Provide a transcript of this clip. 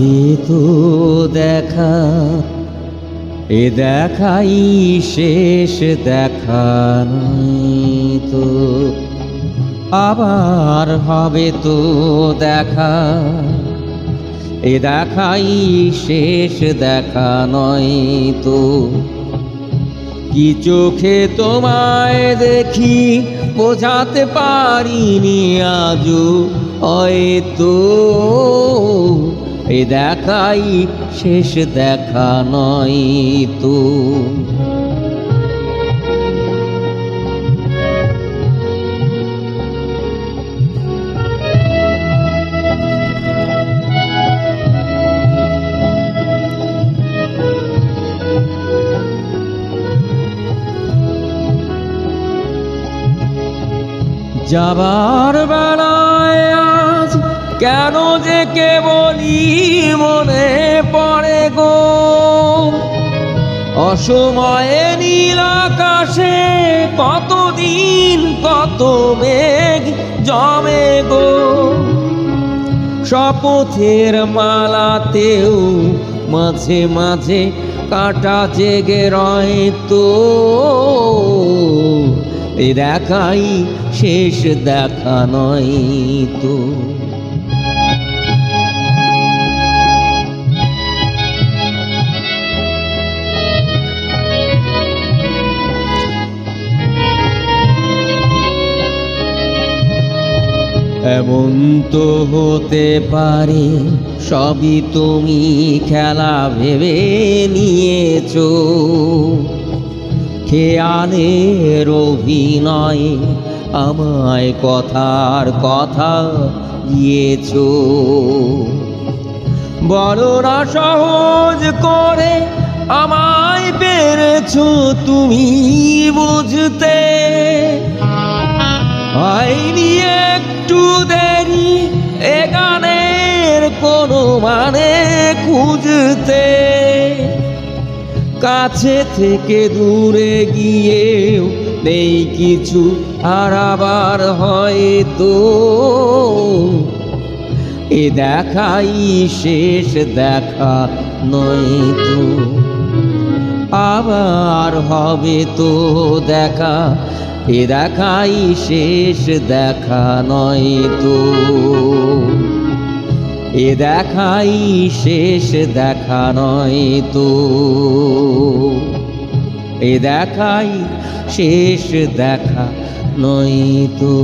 আগে তো দেখা, এ দেখাই শেষ দেখা নয় তো। আবার হবে তো দেখা, এ দেখাই শেষ দেখা নয় তো। কি চোখে তোমায় দেখি বোঝাতে পারিনি আজও হয়তো, এ দেখাই শেষ দেখা নয় তো। যাবার বেলায় আজ কেন যে কেবলই মনে পড়ে গো, অসময়ে নীল আকাশে কতদিন কত মেঘ জমে গো। শপথের মালাতেও মাঝে মাঝে কাঁটা জেগে রয় তো, এ দেখাই শেষ দেখা নয় তো। এমন তো হতে পারে সবই তুমি খেলা ভেবে নিয়েছো, খেয়ালের অভিনয় আমায় কথার কথা দিয়েছো। বলো না সহজ করে আমায় পেরেছো তুমি বুঝতে, হয়নি একটু দেরি এ গানের কোনো মানে খুঁজতে। কাছে থেকে দূরে গিয়েও নেই কিছু হারাবার হয়তো, এ দেখাই শেষ দেখা নয় তো। আবার হবে তো দেখা, এ দেখাই শেষ দেখা নয় তো। এ দেখাই শেষ দেখা নয় তো, এ দেখাই শেষ দেখা নয় তো।